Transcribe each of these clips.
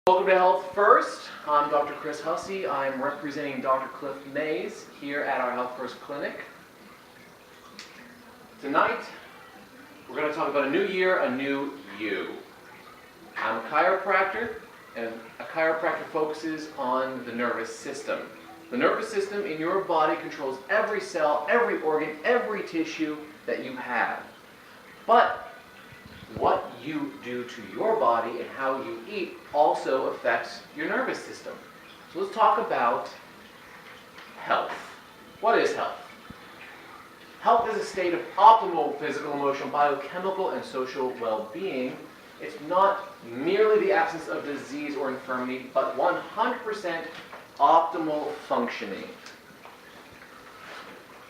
Welcome to Health First. I'm Dr. Chris Hussey. I'm representing Dr. Cliff Mays here at our Health First Clinic. Tonight, we're going to talk about a new year, a new you. I'm a chiropractor, and a chiropractor focuses on the nervous system. The nervous system in your body controls every cell, every organ, every tissue that you have. But what you do to your body and how you eat also affects your nervous system. So let's talk about health. What is health? Health is a state of optimal physical, emotional, biochemical, and social well-being. It's not merely the absence of disease or infirmity, but 100% optimal functioning.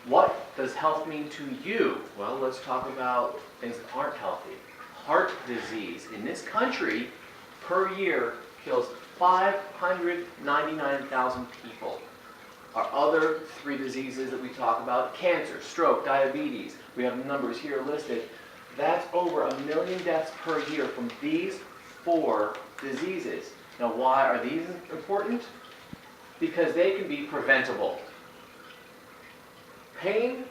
What does health mean to you? Well, let's talk about things that aren't healthy. Heart disease in this country per year kills 599,000 people. Our other three diseases that we talk about, cancer, stroke, diabetes, we have numbers here listed. That's over 1 million deaths per year from these 4 diseases. Now, why are these important? Because they can be preventable. Pain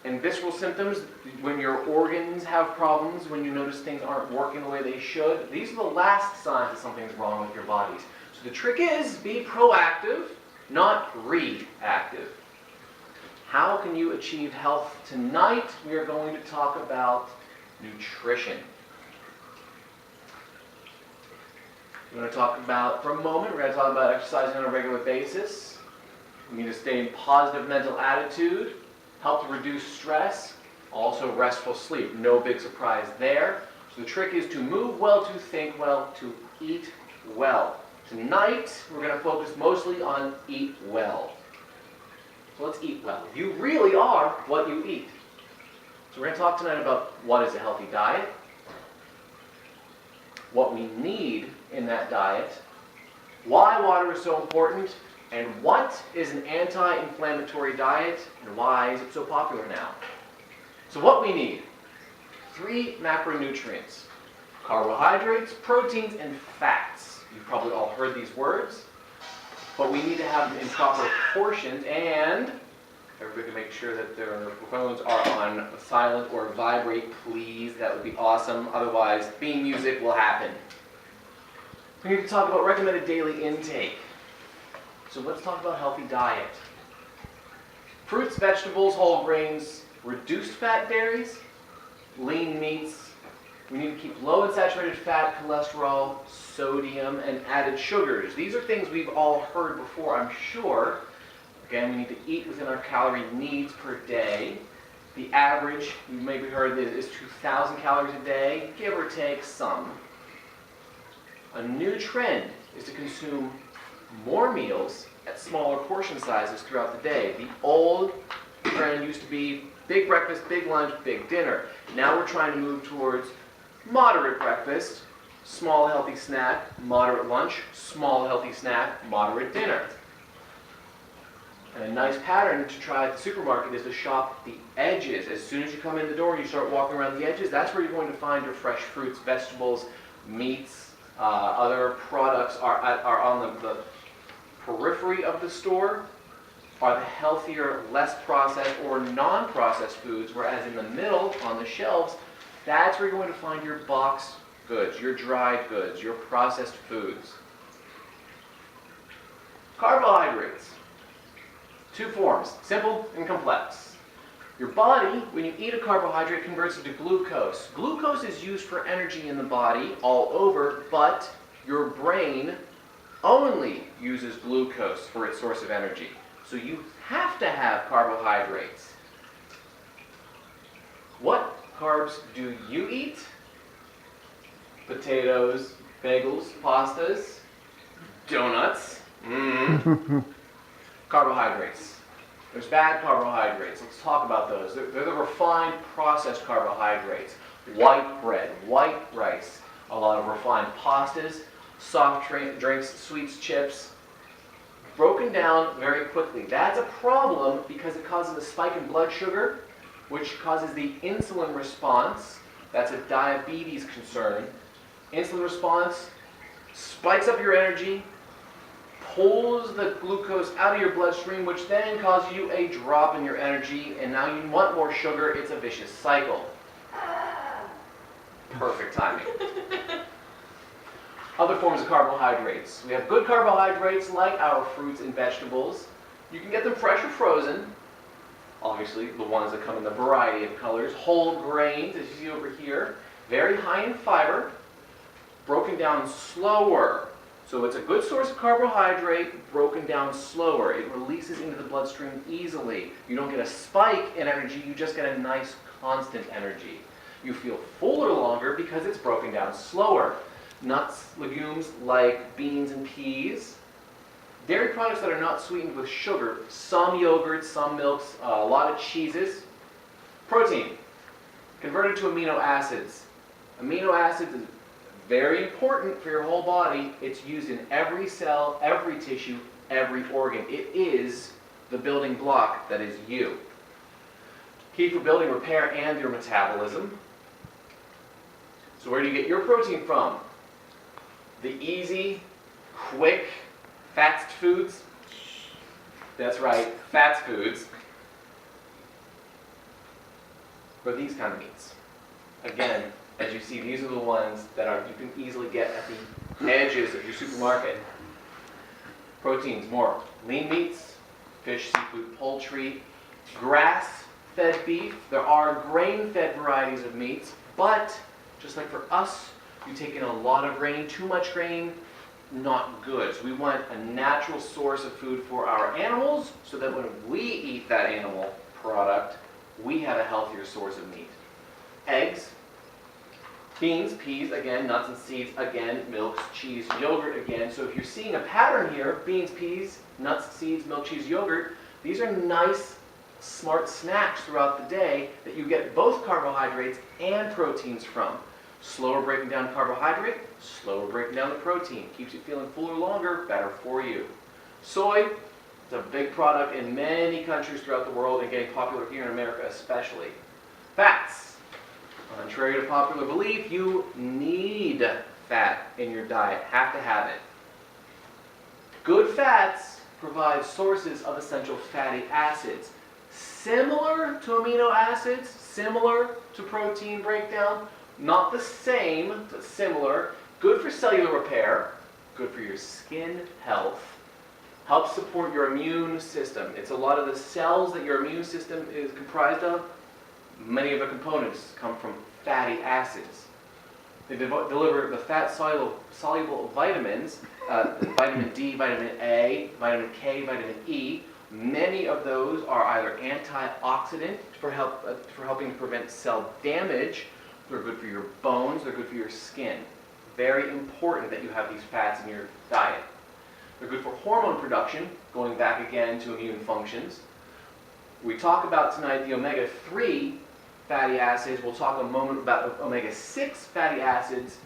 and visceral symptoms, when your organs have problems, when you notice things aren't working the way they should, these are the last signs that something's wrong with your bodies. So the trick is be proactive, not reactive. How can you achieve health? Tonight, we are going to talk about nutrition. We're going to talk about, for a moment, we're going to talk about exercising on a regular basis. We need to stay in positive mental attitude. Help to reduce stress, also restful sleep. No big surprise there. So the trick is to move well, to think well, to eat well. Tonight, we're going to focus mostly on eat well. So let's eat well. You really are what you eat. So we're going to talk tonight about what is a healthy diet, what we need in that diet, why water is so important, and what is an anti-inflammatory diet, and why is it so popular now? So what we need, 3 macronutrients: carbohydrates, proteins, and fats. You've probably all heard these words, but we need to have them in proper proportions, and everybody can make sure that their phones are on silent or vibrate, please. That would be awesome. Otherwise, theme music will happen. We need to talk about recommended daily intake. So let's talk about healthy diet. Fruits, vegetables, whole grains, reduced fat dairies, lean meats. We need to keep low in saturated fat, cholesterol, sodium, and added sugars. These are things we've all heard before, I'm sure. Again, we need to eat within our calorie needs per day. The average, you maybe heard this, is 2,000 calories a day, give or take some. A new trend is to consume more meals at smaller portion sizes throughout the day. The old trend used to be big breakfast, big lunch, big dinner. Now we're trying to move towards moderate breakfast, small healthy snack, moderate lunch, small healthy snack, moderate dinner. And a nice pattern to try at the supermarket is to shop the edges. As soon as you come in the door and you start walking around the edges, that's where you're going to find your fresh fruits, vegetables, meats, other products are on the periphery of the store, are the healthier, less processed or non-processed foods, whereas in the middle, on the shelves, that's where you're going to find your boxed goods, your dried goods, your processed foods. Carbohydrates. 2 forms, simple and complex. Your body, when you eat a carbohydrate, converts it to glucose. Glucose is used for energy in the body all over, but your brain only uses glucose for its source of energy. So you have to have carbohydrates. What carbs do you eat? Potatoes, bagels, pastas, donuts. Carbohydrates. There's bad carbohydrates. Let's talk about those. They're the refined, processed carbohydrates. White bread, white rice, a lot of refined pastas, soft drinks, sweets, chips, broken down very quickly. That's a problem because it causes a spike in blood sugar, which causes the insulin response. That's a diabetes concern. Insulin response spikes up your energy, pulls the glucose out of your bloodstream, which then causes you a drop in your energy, and now you want more sugar. It's a vicious cycle. Perfect timing. Other forms of carbohydrates. We have good carbohydrates like our fruits and vegetables. You can get them fresh or frozen. Obviously, the ones that come in a variety of colors. Whole grains, as you see over here. Very high in fiber. Broken down slower. So it's a good source of carbohydrate, broken down slower. It releases into the bloodstream easily. You don't get a spike in energy, you just get a nice constant energy. You feel fuller longer because it's broken down slower. Nuts, legumes like beans and peas. Dairy products that are not sweetened with sugar, some yogurts, some milks, a lot of cheeses. Protein, converted to amino acids. Amino acids is very important for your whole body. It's used in every cell, every tissue, every organ. It is the building block that is you. Key for building, repair, and your metabolism. So where do you get your protein from? The easy, quick, fast foods. That's right, fast foods. Or these kind of meats. Again, as you see, these are the ones that you can easily get at the edges of your supermarket. Proteins, more lean meats, fish, seafood, poultry, grass-fed beef. There are grain-fed varieties of meats, but just like for us, you take in a lot of grain, too much grain, not good. So we want a natural source of food for our animals so that when we eat that animal product, we have a healthier source of meat. Eggs, beans, peas, again, nuts and seeds, again, milks, cheese, yogurt, again. So if you're seeing a pattern here, beans, peas, nuts, seeds, milk, cheese, yogurt, these are nice, smart snacks throughout the day that you get both carbohydrates and proteins from. Slower breaking down carbohydrate, slower breaking down the protein. Keeps you feeling fuller longer, better for you. Soy, it's a big product in many countries throughout the world and getting popular here in America especially. Fats. Contrary to popular belief, you need fat in your diet. Have to have it. Good fats provide sources of essential fatty acids. Similar to amino acids, similar to protein breakdown, not the same, but similar. Good for cellular repair, good for your skin health, helps support your immune system. It's a lot of the cells that your immune system is comprised of. Many of the components come from fatty acids. They deliver the fat-soluble vitamins, vitamin D, vitamin A, vitamin K, vitamin E. Many of those are either antioxidant for helping to prevent cell damage. They're good for your bones, they're good for your skin. Very important that you have these fats in your diet. They're good for hormone production, going back again to immune functions. We talk about tonight the omega-3 fatty acids. We'll talk a moment about omega-6 fatty acids.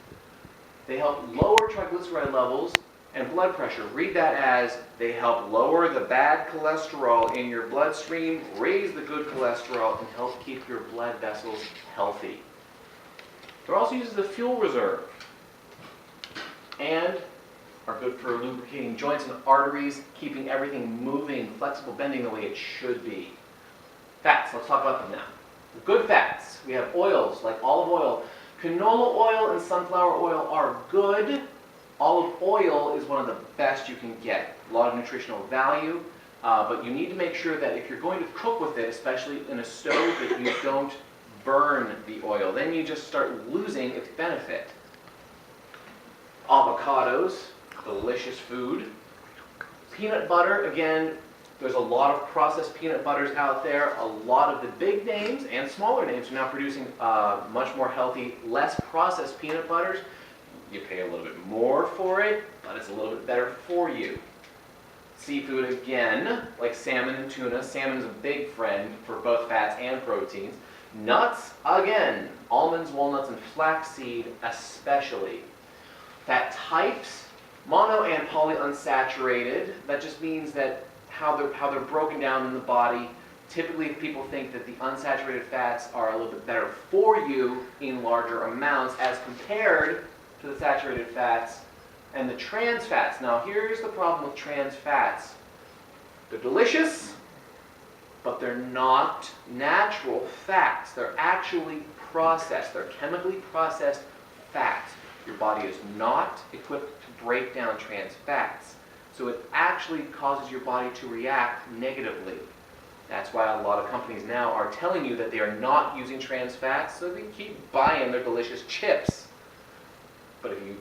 They help lower triglyceride levels and blood pressure. Read that as they help lower the bad cholesterol in your bloodstream, raise the good cholesterol, and help keep your blood vessels healthy. They're also used as a fuel reserve and are good for lubricating joints and arteries, keeping everything moving, flexible, bending the way it should be. Fats, let's talk about them now. Good fats, we have oils like olive oil. Canola oil and sunflower oil are good. Olive oil is one of the best you can get. A lot of nutritional value, but you need to make sure that if you're going to cook with it, especially in a stove, that you don't burn the oil. Then you just start losing its benefit. Avocados, delicious food. Peanut butter, again, there's a lot of processed peanut butters out there. A lot of the big names and smaller names are now producing much more healthy, less processed peanut butters. You pay a little bit more for it, but it's a little bit better for you. Seafood, again, like salmon and tuna. Salmon is a big friend for both fats and proteins. Nuts, again, almonds, walnuts, and flaxseed especially. Fat types, mono and polyunsaturated. That just means that how they're broken down in the body. Typically, people think that the unsaturated fats are a little bit better for you in larger amounts as compared to the saturated fats. and the trans fats. Now here's the problem with trans fats. They're delicious, but they're not natural fats. They're actually processed. They're chemically processed fats. Your body is not equipped to break down trans fats. So it actually causes your body to react negatively. That's why a lot of companies now are telling you that they are not using trans fats, so they keep buying their delicious chips. But if you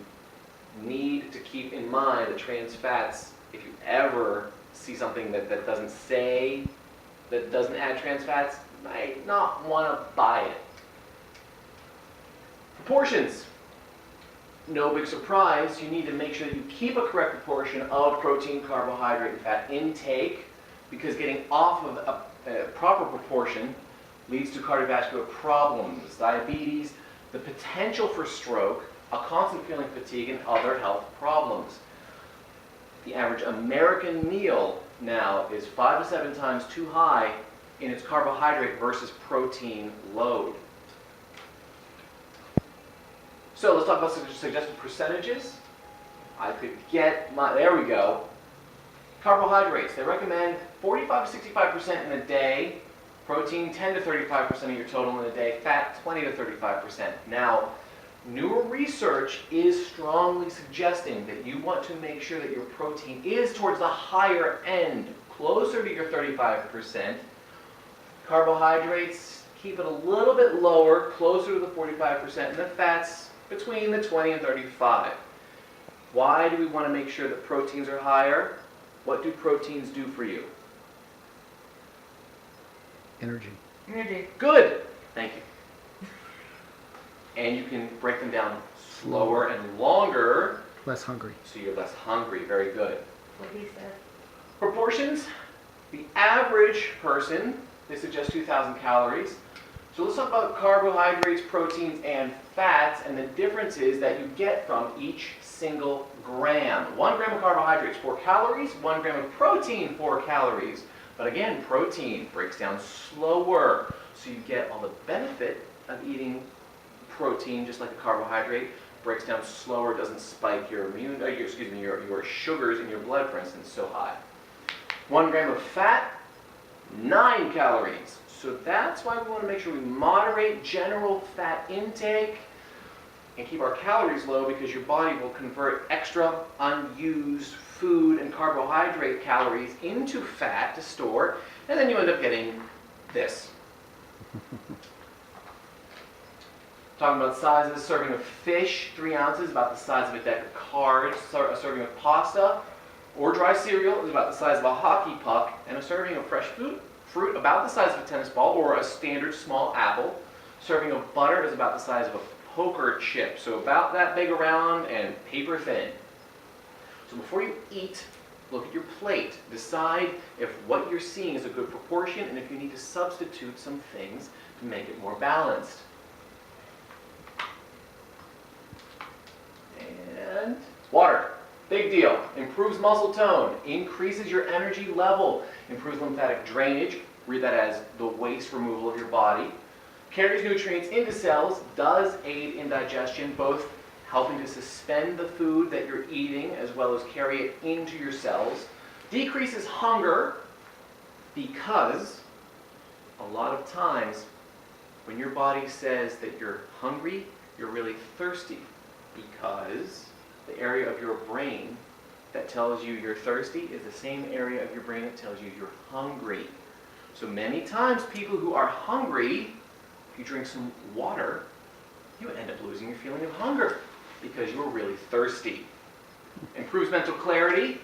need to keep in mind the trans fats, if you ever see something that doesn't say, that doesn't add trans fats, you might not want to buy it. Proportions. No big surprise, you need to make sure that you keep a correct proportion of protein, carbohydrate, and fat intake, because getting off of a proper proportion leads to cardiovascular problems, diabetes, the potential for stroke, a constant feeling of fatigue, and other health problems. The average American meal now is 5 to 7 times too high in its carbohydrate versus protein load. So let's talk about suggested percentages. I could get there we go. Carbohydrates, they recommend 45 to 65% in a day, protein 10 to 35% of your total in a day, fat 20 to 35%. Now, newer research is strongly suggesting that you want to make sure that your protein is towards the higher end, closer to your 35%. Carbohydrates, keep it a little bit lower, closer to the 45%, and the fats between the 20 and 35. Why do we want to make sure that proteins are higher? What do proteins do for you? Energy. Energy. Good. Thank you. And you can break them down slower and longer. Less hungry. So you're less hungry. Very good. What he said. Proportions. The average person, they suggest 2,000 calories. So let's talk about carbohydrates, proteins, and fats, and the differences that you get from each single gram. 1 gram of carbohydrates, 4 calories. 1 gram of protein, 4 calories. But again, protein breaks down slower, so you get all the benefit of eating protein, just like a carbohydrate. Breaks down slower, doesn't spike your your sugars in your blood, for instance, so high. 1 gram of fat, 9 calories. So that's why we want to make sure we moderate general fat intake and keep our calories low, because your body will convert extra unused food and carbohydrate calories into fat to store, and then you end up getting this. Talking about sizes, serving of fish, 3 ounces, about the size of a deck of cards. A serving of pasta or dry cereal is about the size of a hockey puck, and a serving of fresh fruit about the size of a tennis ball or a standard small apple. Serving of butter is about the size of a poker chip, so about that big around and paper thin. So before you eat, look at your plate. Decide if what you're seeing is a good proportion and if you need to substitute some things to make it more balanced. And water. Big deal. Improves muscle tone, increases your energy level, improves lymphatic drainage, read that as the waste removal of your body, carries nutrients into cells, does aid in digestion, both helping to suspend the food that you're eating as well as carry it into your cells, decreases hunger, because a lot of times when your body says that you're hungry, you're really thirsty, because the area of your brain that tells you you're thirsty is the same area of your brain that tells you you're hungry. So many times people who are hungry, if you drink some water, you end up losing your feeling of hunger because you're really thirsty. Improves mental clarity.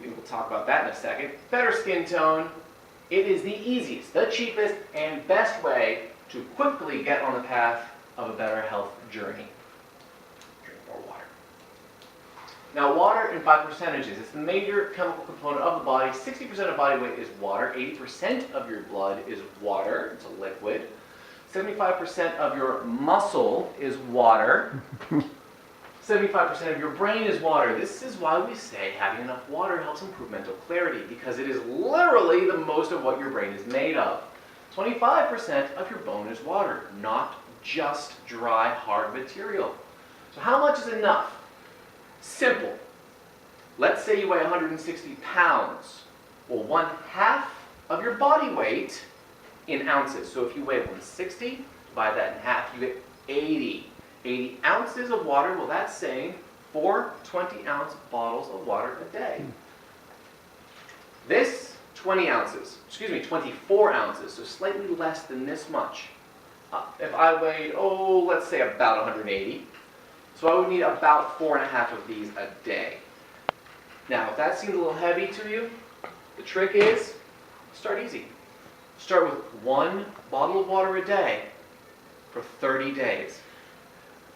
We'll talk about that in a second. Better skin tone. It is the easiest, the cheapest, and best way to quickly get on the path of a better health journey. Drink more water. Now, water in 5 percentages. It's the major chemical component of the body. 60% of body weight is water. 80% of your blood is water. It's a liquid. 75% of your muscle is water. 75% of your brain is water. This is why we say having enough water helps improve mental clarity, because it is literally the most of what your brain is made of. 25% of your bone is water, not just dry, hard material. So how much is enough? Simple. Let's say you weigh 160 pounds. Well, 1/2 of your body weight in ounces. So if you weigh 160, divide that in half, you get 80. 80 ounces of water, well, that's saying 4 20-ounce bottles of water a day. This, 24 ounces, so slightly less than this much. If I weighed, let's say about 180, so I would need about 4.5 of these a day. Now, if that seems a little heavy to you, the trick is, start easy. Start with 1 bottle of water a day for 30 days.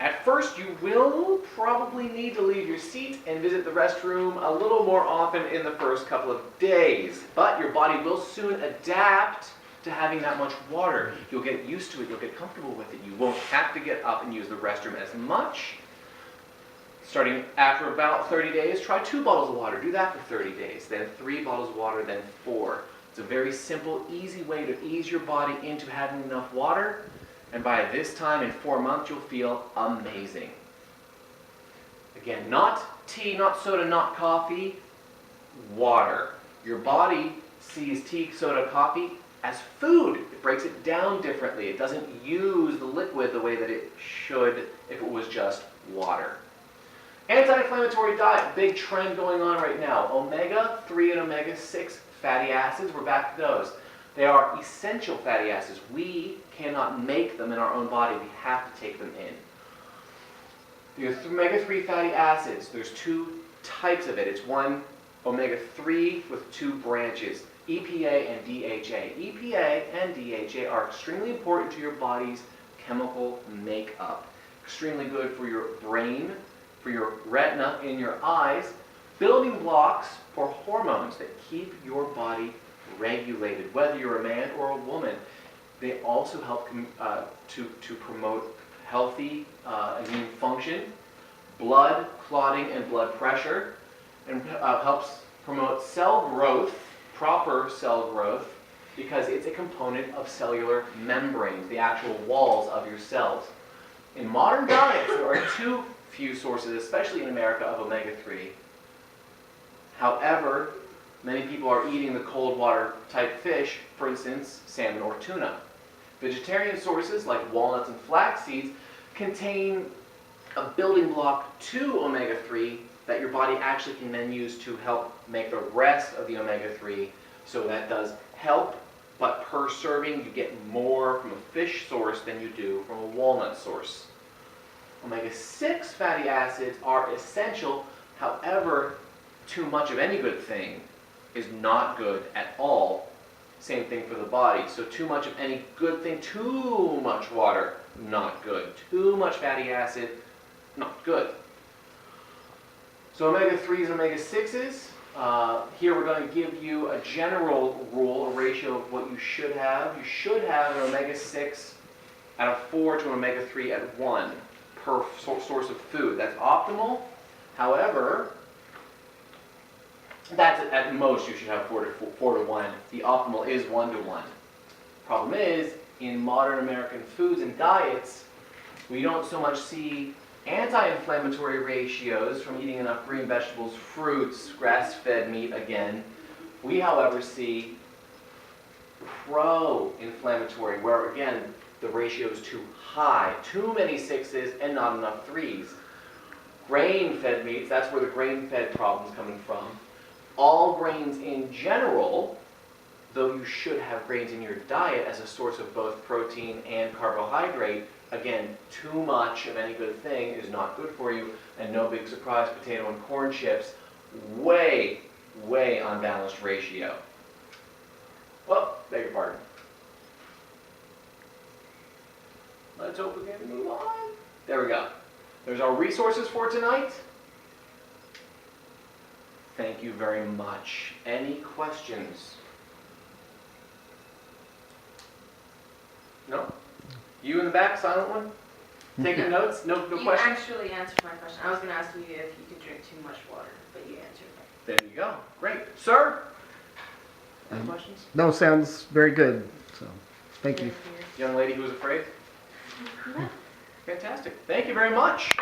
At first, you will probably need to leave your seat and visit the restroom a little more often in the first couple of days, but your body will soon adapt to having that much water. You'll get used to it, you'll get comfortable with it. You won't have to get up and use the restroom as much. Starting after about 30 days, try 2 bottles of water. Do that for 30 days, then 3 bottles of water, then 4. It's a very simple, easy way to ease your body into having enough water. And by this time, in 4 months, you'll feel amazing. Again, not tea, not soda, not coffee, water. Your body sees tea, soda, coffee as food. It breaks it down differently. It doesn't use the liquid the way that it should if it was just water. Anti-inflammatory diet, big trend going on right now. Omega-3 and omega-6 fatty acids, we're back to those. They are essential fatty acids. We cannot make them in our own body. We have to take them in. The omega-3 fatty acids, there's 2 types of it. It's one omega-3 with 2 branches, EPA and DHA. EPA and DHA are extremely important to your body's chemical makeup. Extremely good for your brain, for your retina in your eyes, building blocks for hormones that keep your body regulated, whether you're a man or a woman. They also help to promote healthy immune function, blood clotting and blood pressure, and helps promote cell growth, proper cell growth, because it's a component of cellular membranes, the actual walls of your cells. In modern diets, there are too few sources, especially in America, of omega-3. However, many people are eating the cold water type fish, for instance, salmon or tuna. Vegetarian sources like walnuts and flax seeds contain a building block to omega-3 that your body actually can then use to help make the rest of the omega-3. So that does help, but per serving you get more from a fish source than you do from a walnut source. Omega-6 fatty acids are essential, however, too much of any good thing is not good at all. Same thing for the body. So too much of any good thing, too much water, not good. Too much fatty acid, not good. So omega-3s and omega-6s, here we're going to give you a general rule, a ratio of what you should have. You should have an omega-6 at a 4 to an omega-3 at 1 per source of food. That's optimal. However, that's at most you should have 4 to 1. The optimal is 1 to 1. Problem is, in modern American foods and diets, we don't so much see anti-inflammatory ratios from eating enough green vegetables, fruits, grass-fed meat again. We, however, see pro-inflammatory, where again, the ratio is too high. Too many 6s and not enough 3s. Grain-fed meats, that's where the grain-fed problem's coming from. All grains in general, though you should have grains in your diet as a source of both protein and carbohydrate, again, too much of any good thing is not good for you, and no big surprise, potato and corn chips, way unbalanced ratio. Well, beg your pardon. Let's hope we can move on. There we go. There's our resources for tonight. Thank you very much. Any questions? No? You in the back, silent one? Taking notes? No You questions? actually answered my question. I was going to ask you if you could drink too much water, but you answered that. There you go. Great. Sir? Any questions? No, sounds very good. So, thank you. Young lady who was afraid? Fantastic. Thank you very much.